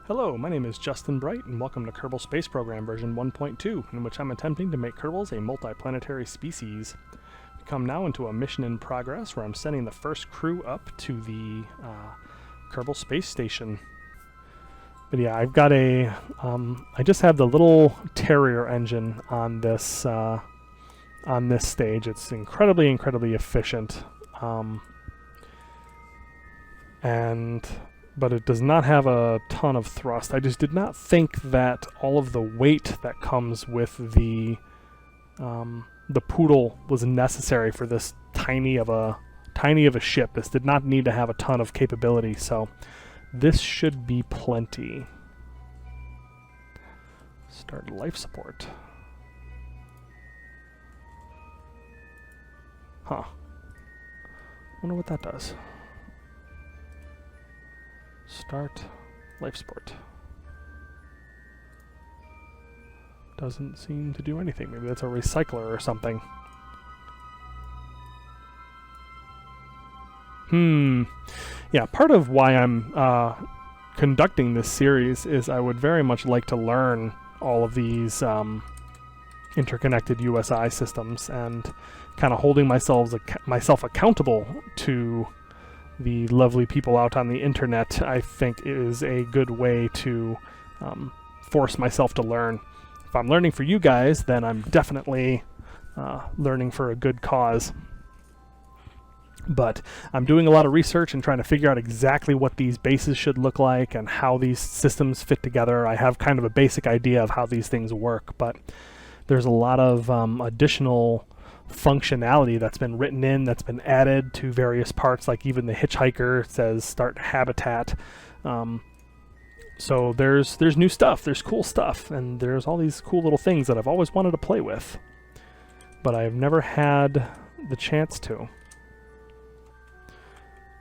Hello, my name is Justin Bright, and welcome to Kerbal Space Program version 1.2, in which I'm attempting to make Kerbals a multiplanetary species. We come now into a mission in progress where I'm sending the first crew up to the Kerbal Space Station. But yeah, I've got I just have the little Terrier engine on this stage. It's incredibly efficient. But it does not have a ton of thrust. I just did not think that all of the weight that comes with the Poodle was necessary for this tiny of a ship. This did not need to have a ton of capability, so this should be plenty. Start life support. Huh. Wonder what that does. Start life support. Doesn't seem to do anything. Maybe that's a recycler or something. Yeah, part of why I'm conducting this series is I would very much like to learn all of these interconnected USI systems and kind of holding myself accountable to the lovely people out on the internet, I think is a good way to force myself to learn. If I'm learning for you guys, then I'm definitely learning for a good cause. But I'm doing a lot of research and trying to figure out exactly what these bases should look like and how these systems fit together. I have kind of a basic idea of how these things work, but there's a lot of additional functionality that's been written in, that's been added to various parts, like even the hitchhiker says start habitat. So there's new stuff, there's cool stuff, and there's all these cool little things that I've always wanted to play with, but I've never had the chance to.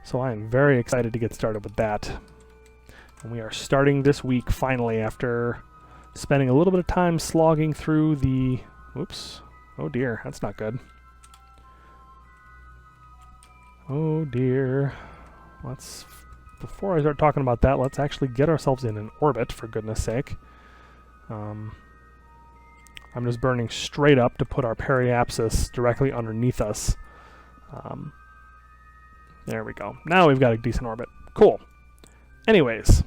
So I am very excited to get started with that. And we are starting this week finally after spending a little bit of time slogging through the... Oops. Oh dear, that's not good. Oh dear. Before I start talking about that, let's actually get ourselves in an orbit, for goodness sake. I'm just burning straight up to put our periapsis directly underneath us. There we go. Now we've got a decent orbit. Cool. Anyways,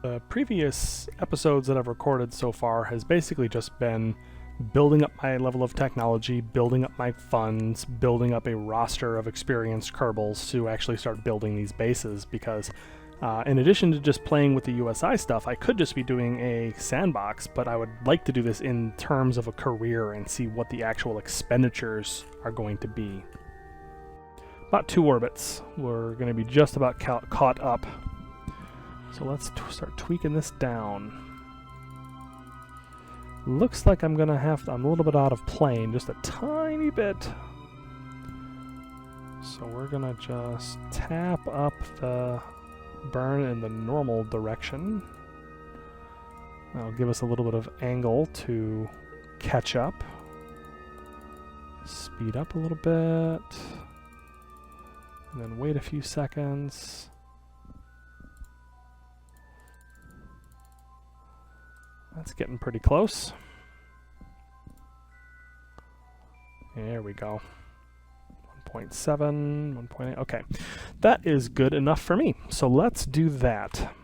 the previous episodes that I've recorded so far has basically just been building up my level of technology, building up my funds, building up a roster of experienced Kerbals to actually start building these bases, because in addition to just playing with the USI stuff, I could just be doing a sandbox, but I would like to do this in terms of a career and see what the actual expenditures are going to be. About 2 orbits. We're going to be just about caught up. So let's start tweaking this down. Looks like I'm gonna I'm a little bit out of plane, just a tiny bit. So we're gonna just tap up the burn in the normal direction. That'll give us a little bit of angle to catch up. Speed up a little bit. And then wait a few seconds. That's getting pretty close. There we go. 1.7, 1.8. Okay, that is good enough for me. So let's do that.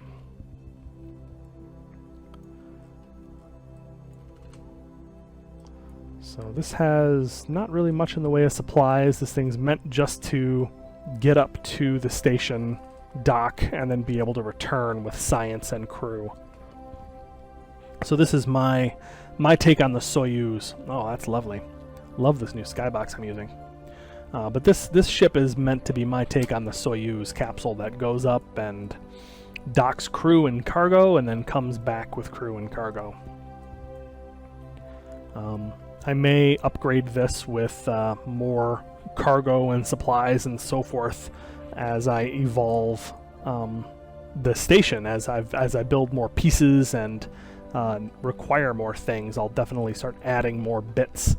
So this has not really much in the way of supplies. This thing's meant just to get up to the station, dock, and then be able to return with science and crew. So this is my take on the Soyuz. Oh, that's lovely. Love this new skybox I'm using. But this ship is meant to be my take on the Soyuz capsule that goes up and docks crew and cargo and then comes back with crew and cargo. I may upgrade this with more cargo and supplies and so forth as I evolve the station, as I build more pieces and require more things. I'll definitely start adding more bits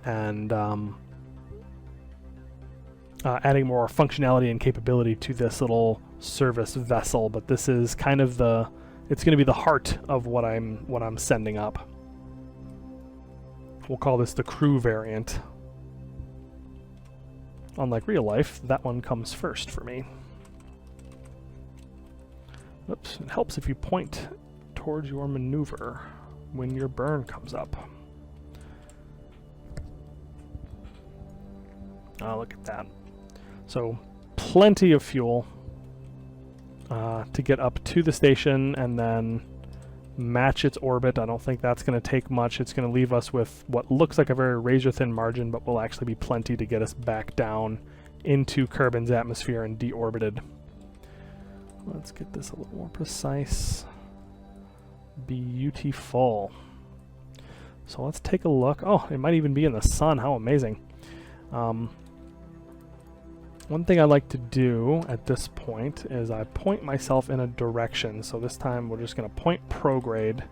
and adding more functionality and capability to this little service vessel, but this is kind of it's going to be the heart of what I'm sending up. We'll call this the crew variant. Unlike real life, that one comes first for me. Oops, it helps if you point towards your maneuver when your burn comes up. Oh, look at that. So, plenty of fuel to get up to the station and then match its orbit. I don't think that's going to take much. It's going to leave us with what looks like a very razor-thin margin, but will actually be plenty to get us back down into Kerbin's atmosphere and deorbited. Let's get this a little more precise. Beautiful. So let's take a look. Oh, it might even be in the sun. How amazing. One thing I like to do at this point is I point myself in a direction. So this time we're just going to point prograde.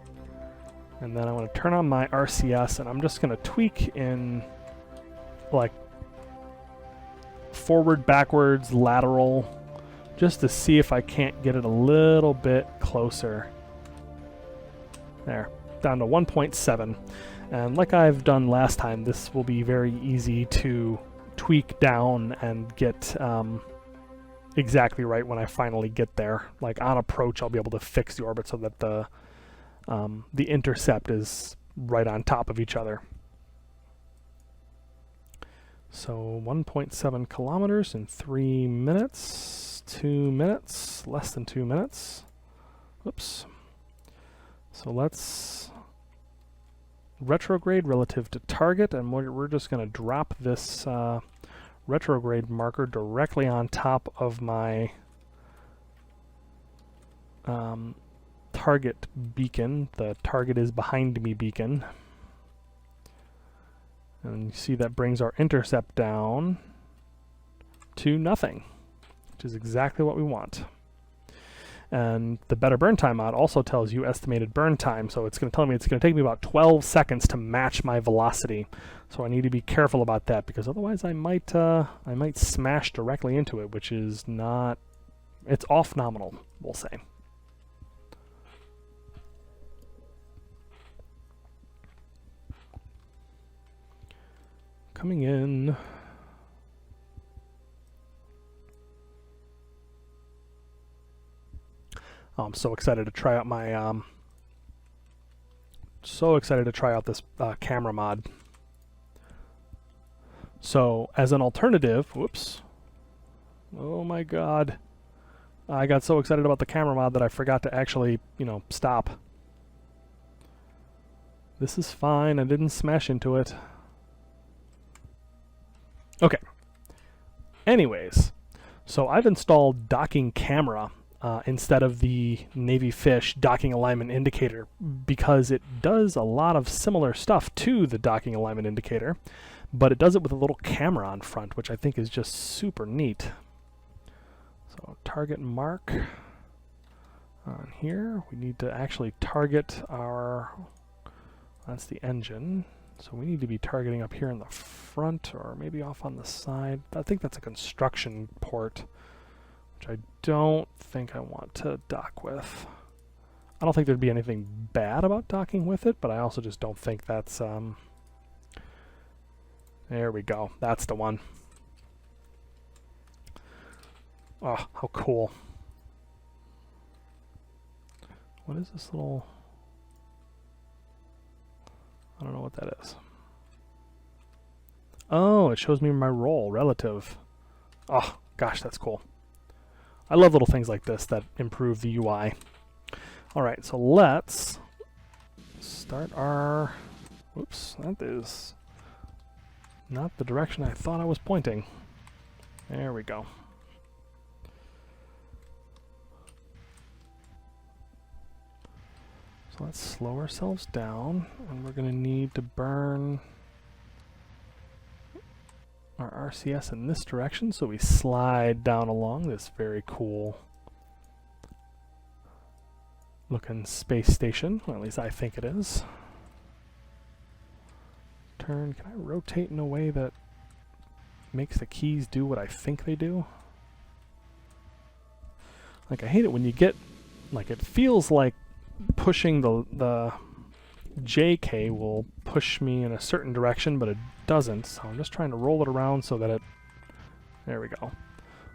And then I'm going to turn on my RCS and I'm just going to tweak in like forward, backwards, lateral, just to see if I can't get it a little bit closer. There, down to 1.7. And like I've done last time, this will be very easy to tweak down and get exactly right when I finally get there. Like on approach, I'll be able to fix the orbit so that the intercept is right on top of each other. So 1.7 kilometers in 3 minutes, 2 minutes, less than 2 minutes. Oops. So let's retrograde relative to target, and we're just going to drop this retrograde marker directly on top of my target beacon, the target is behind me beacon. And you see that brings our intercept down to nothing, which is exactly what we want. And the better burn time mod also tells you estimated burn time, so it's going to tell me it's going to take me about 12 seconds to match my velocity. So I need to be careful about that, because otherwise I might smash directly into it, which is not... it's off nominal, we'll say. Coming in. Oh, I'm so excited to try out my this camera mod. So as an alternative, whoops. Oh my god. I got so excited about the camera mod that I forgot to actually, stop. This is fine. I didn't smash into it. Okay. Anyways, so I've installed docking camera instead of the Navy Fish docking alignment indicator, because it does a lot of similar stuff to the docking alignment indicator, but it does it with a little camera on front, which I think is just super neat. So target mark on here. We need to actually target our, that's the engine. So we need to be targeting up here in the front, or maybe off on the side. I think that's a construction port, which I don't think I want to dock with. I don't think there'd be anything bad about docking with it, but I also just don't think that's... There we go. That's the one. Oh, how cool. What is this little... I don't know what that is. Oh, it shows me my roll relative. Oh, gosh, that's cool. I love little things like this that improve the UI. All right, so let's start our... Whoops, that is not the direction I thought I was pointing. There we go. So let's slow ourselves down, and we're going to need to burn our RCS in this direction, so we slide down along this very cool looking space station, or at least I think it is. Turn, can I rotate in a way that makes the keys do what I think they do? Like, I hate it when you get, like, it feels like pushing the JK will push me in a certain direction, but it doesn't. So I'm just trying to roll it around so that it, there we go.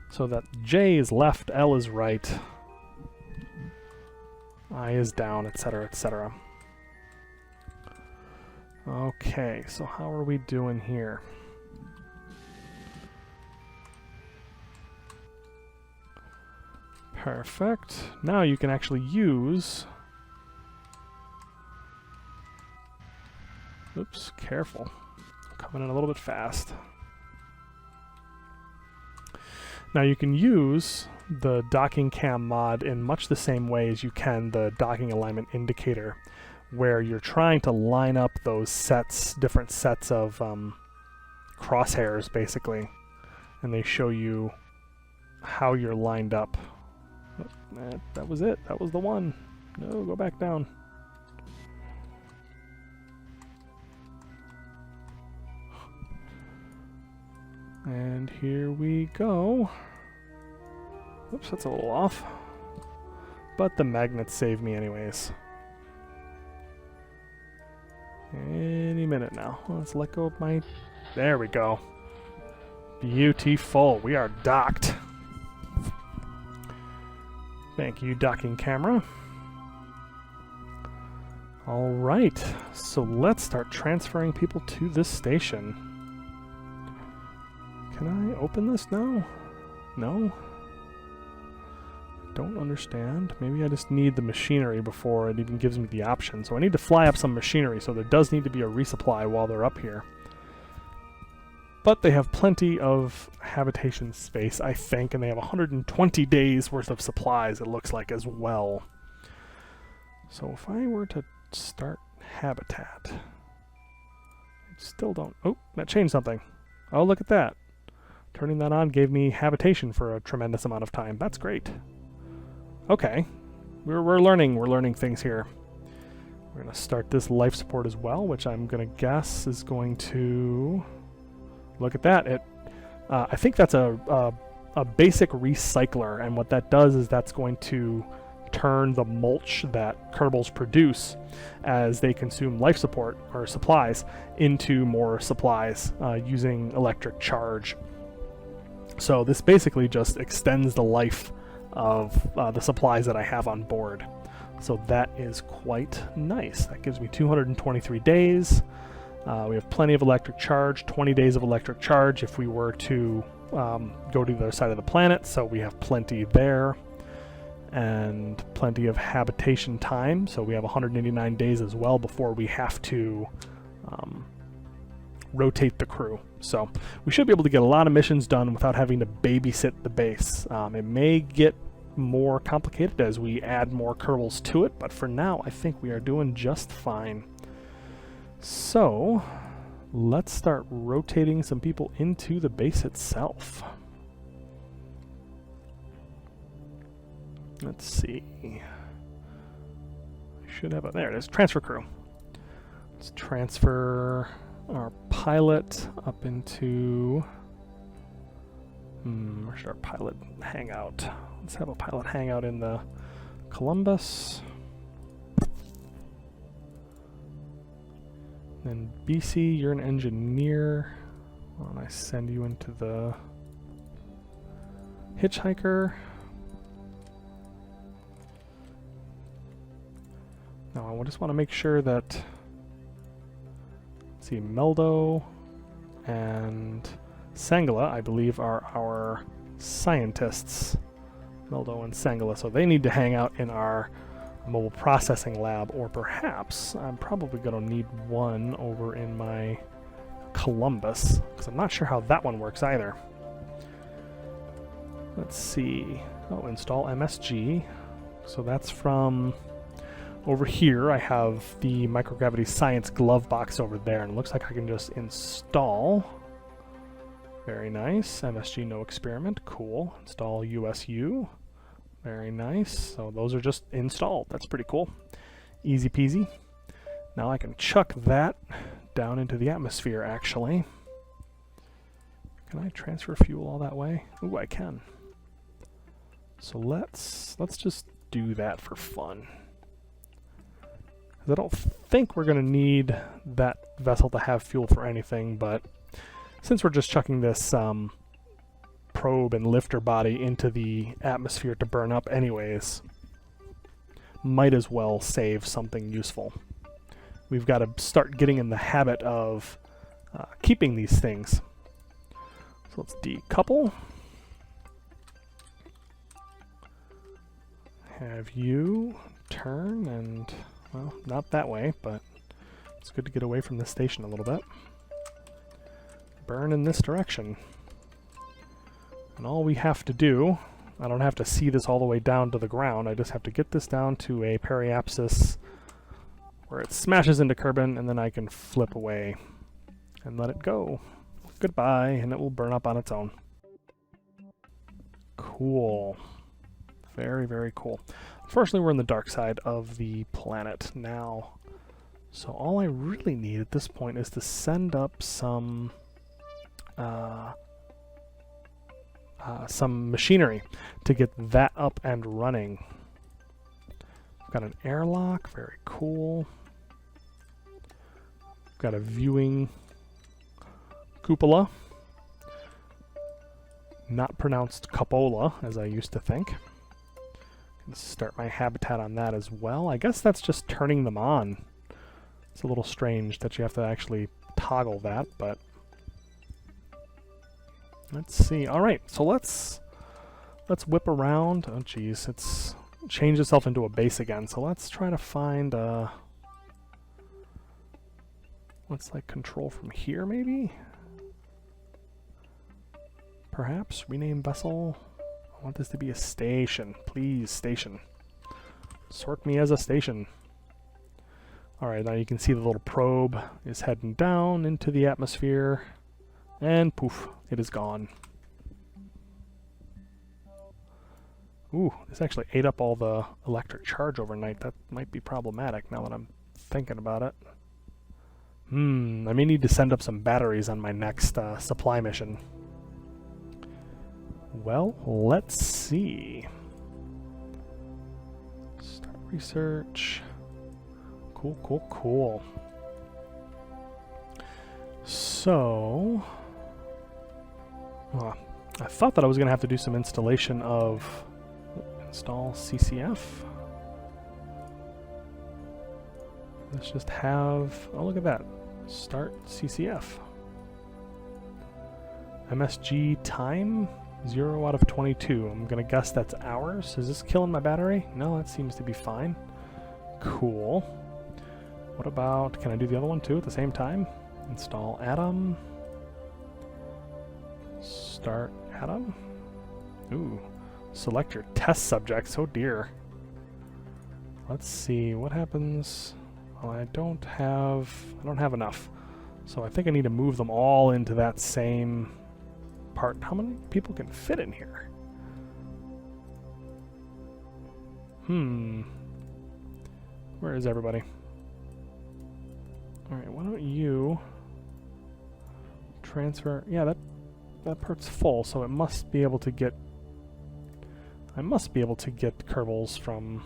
So that J is left, L is right, I is down, etc., etc. Okay, so how are we doing here? Perfect. Now you can actually use... Oops, careful. Coming in a little bit fast. Now you can use the docking cam mod in much the same way as you can the docking alignment indicator, where you're trying to line up those sets, different sets of crosshairs, basically, and they show you how you're lined up. That was it. That was the one. No, go back down. And here we go. Oops, that's a little off. But the magnets save me anyways. Any minute now. Let's let go of my... There we go. Beautiful. We are docked. Thank you, docking camera. Alright, so let's start transferring people to this station. Can I open this now? No? Don't understand. Maybe I just need the machinery before it even gives me the option. So I need to fly up some machinery, so there does need to be a resupply while they're up here. But they have plenty of habitation space, I think, and they have 120 days worth of supplies, it looks like, as well. So if I were to start habitat... I still don't... Oh, that changed something. Oh, look at that. Turning that on gave me habitation for a tremendous amount of time. That's great. Okay. We're learning things here. We're going to start this life support as well, which I'm going to guess is going to... Look at that. I think that's a basic recycler, and what that does is that's going to turn the mulch that Kerbals produce as they consume life support or supplies into more supplies using electric charge. So this basically just extends the life of the supplies that I have on board. So that is quite nice. That gives me 223 days. We have plenty of electric charge, 20 days of electric charge if we were to go to the other side of the planet, so we have plenty there. And plenty of habitation time, so we have 189 days as well before we have to rotate the crew. So we should be able to get a lot of missions done without having to babysit the base. It may get more complicated as we add more Kerbals to it, but for now I think we are doing just fine. So, let's start rotating some people into the base itself. Let's see. I should have a... There it is. Transfer crew. Let's transfer our pilot up into... where should our pilot hang out? Let's have a pilot hang out in the Columbus. Then BC, you're an engineer. Why don't I send you into the hitchhiker? Now I just want to make sure that, let's see, Meldo and Sangala, I believe, are our scientists. Meldo and Sangala, so they need to hang out in our mobile processing lab, or perhaps I'm probably going to need one over in my Columbus, because I'm not sure how that one works either. Let's see. Oh, install MSG. So that's from over here. I have the microgravity science glove box over there, and it looks like I can just install. Very nice. MSG no experiment. Cool. Install USU. Very nice. So those are just installed. That's pretty cool. Easy peasy. Now I can chuck that down into the atmosphere, actually. Can I transfer fuel all that way? Ooh, I can. So let's just do that for fun. 'Cause I don't think we're going to need that vessel to have fuel for anything, but since we're just chucking this probe and lifter body into the atmosphere to burn up anyways, might as well save something useful. We've got to start getting in the habit of keeping these things. So let's decouple. Have you turn and, well, not that way, but it's good to get away from the station a little bit. Burn in this direction. And all we have to do, I don't have to see this all the way down to the ground, I just have to get this down to a periapsis where it smashes into Kerbal, and then I can flip away and let it go. Goodbye, and it will burn up on its own. Cool. Very, very cool. Unfortunately, we're in the dark side of the planet now. So all I really need at this point is to send up some machinery to get that up and running. We've got an airlock, very cool. We've got a viewing cupola. Not pronounced cupola, as I used to think. Start my habitat on that as well. I guess that's just turning them on. It's a little strange that you have to actually toggle that, but let's see. All right, so let's whip around. Oh geez, it's changed itself into a base again. So let's try to find let's like control from here maybe. Perhaps rename vessel. I want this to be a station. Please, station. Sort me as a station. Alright, now you can see the little probe is heading down into the atmosphere. And poof, it is gone. Ooh, this actually ate up all the electric charge overnight. That might be problematic now that I'm thinking about it. I may need to send up some batteries on my next supply mission. Well, let's see. Start research. Cool, cool, cool. So, I thought that I was going to have to do some installation of install CCF. Let's just have, oh look at that, start CCF. MSG time, 0 out of 22. I'm gonna guess that's hours. Is this killing my battery? No, that seems to be fine. Cool. What about, can I do the other one too at the same time? Install atom. Start atom. Ooh. Select your test subjects. Oh dear. Let's see what happens. Well, I don't have enough. So I think I need to move them all into that same part. How many people can fit in here? Where is everybody? Alright, why don't you transfer, yeah, that part's full, so it must be able to get, I must be able to get Kerbals from,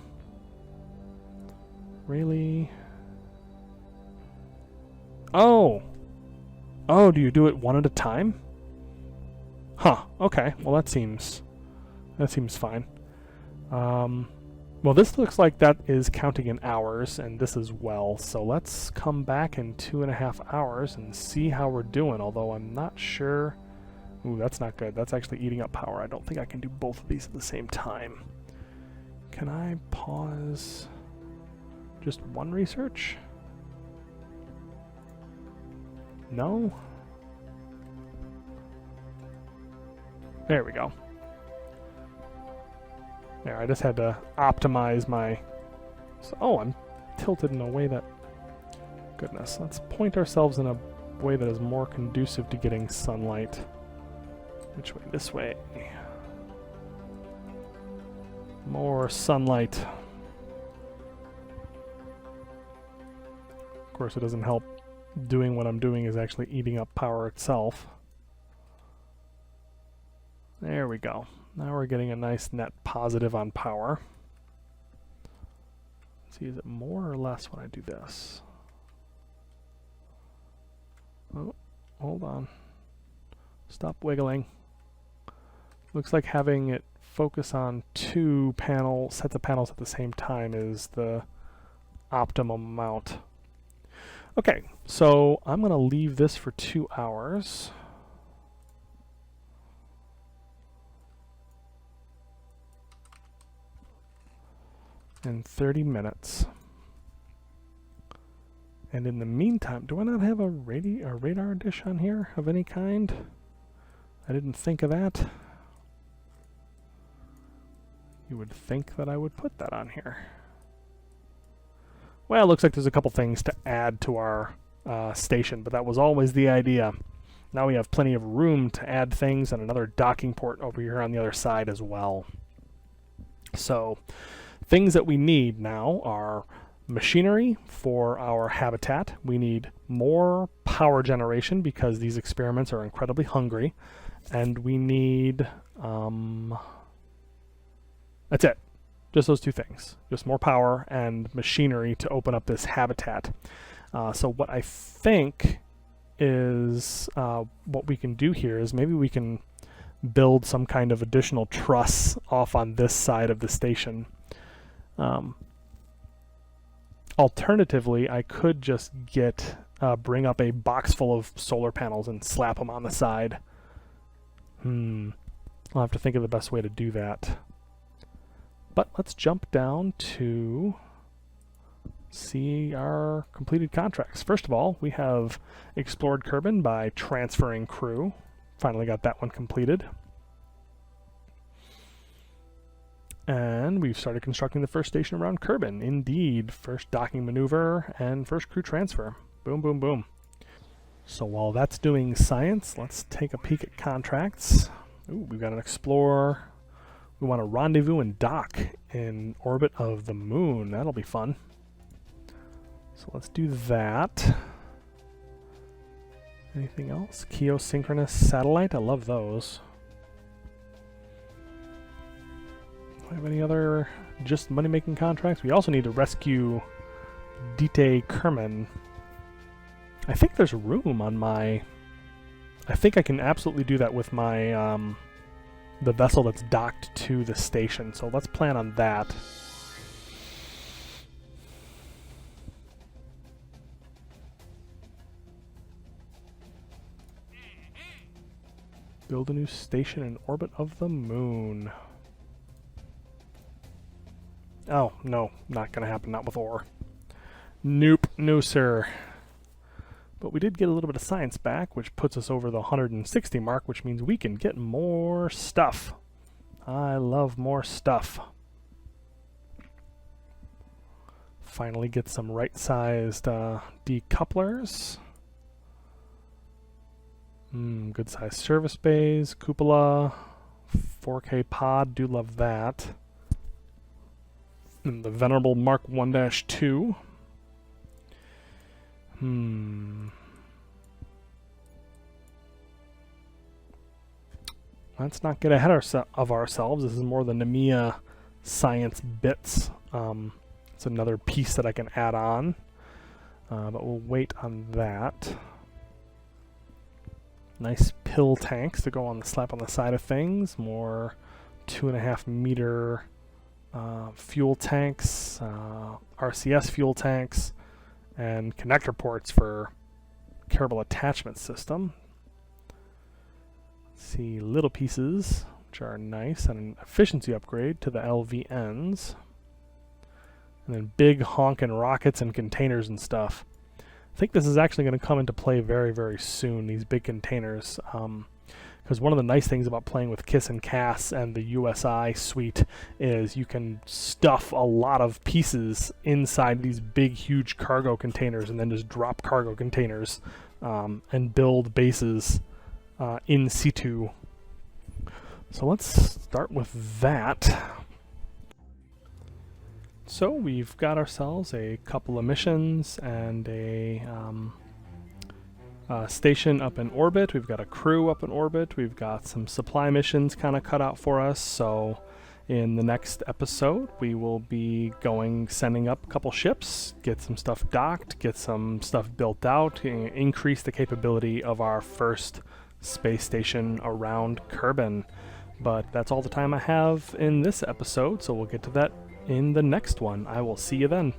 really? Oh! Oh, do you do it one at a time? Huh, okay, well that seems fine. Well, this looks like that is counting in hours, and this as well, so let's come back in 2.5 hours and see how we're doing, although I'm not sure. Ooh, that's not good. That's actually eating up power. I don't think I can do both of these at the same time. Can I pause just one research? No? There we go. There, I just had to optimize my... So, oh, I'm tilted in a way that... Goodness, let's point ourselves in a way that is more conducive to getting sunlight. Which way? This way. More sunlight. Of course, it doesn't help doing what I'm doing is actually eating up power itself. There we go. Now we're getting a nice net positive on power. Let's see, is it more or less when I do this? Oh, hold on. Stop wiggling. Looks like having it focus on two sets of panels at the same time is the optimum amount. Okay, so I'm going to leave this for 2 hours. And 30 minutes. And in the meantime, do I not have a radar dish on here of any kind? I didn't think of that. You would think that I would put that on here. Well, it looks like there's a couple things to add to our station, but that was always the idea. Now we have plenty of room to add things and another docking port over here on the other side as well. So, things that we need now are machinery for our habitat. We need more power generation because these experiments are incredibly hungry. And we need... that's it. Just those two things. Just more power and machinery to open up this habitat. So what I think is what we can do here is maybe we can build some kind of additional truss off on this side of the station. Alternatively, I could just bring up a box full of solar panels and slap them on the side. I'll have to think of the best way to do that. But let's jump down to see our completed contracts. First of all, we have explored Kerbal by transferring crew. Finally got that one completed. And we've started constructing the first station around Kerbal. Indeed, first docking maneuver and first crew transfer. Boom, boom, boom. So while that's doing science, let's take a peek at contracts. Ooh, we've got an explorer. We want to rendezvous and dock in orbit of the moon. That'll be fun. So let's do that. Anything else? Geosynchronous satellite. I love those. Do I have any other just money-making contracts? We also need to rescue Dite Kerman. I think there's room on my... I think I can absolutely do that with my... the vessel that's docked to the station. So let's plan on that. Build a new station in orbit of the moon. Oh, no. Not going to happen. Not with ore. Nope. No, sir. But we did get a little bit of science back, which puts us over the 160 mark, which means we can get more stuff. I love more stuff. Finally get some right-sized decouplers. Good sized service bays, cupola, 4K pod, do love that. And the venerable Mark 1-2. Let's not get ahead of ourselves. This is more the NMEA science bits. It's another piece that I can add on, but we'll wait on that. Nice pill tanks to go on the slap on the side of things. More 2.5 meter fuel tanks, RCS fuel tanks, and connector ports for Kerbal attachment system. Let's see, little pieces, which are nice, and an efficiency upgrade to the LVNs. And then big honkin' rockets and containers and stuff. I think this is actually going to come into play very, very soon, these big containers. Because one of the nice things about playing with KISS and CAS and the USI suite is you can stuff a lot of pieces inside these big, huge cargo containers and then just drop cargo containers and build bases in situ. So let's start with that. So we've got ourselves a couple of missions and a station up in orbit. We've got a crew up in orbit. We've got some supply missions kind of cut out for us. So in the next episode, we will be sending up a couple ships, get some stuff docked, get some stuff built out, increase the capability of our first space station around Kerbal. But that's all the time I have in this episode, so we'll get to that in the next one. I will see you then.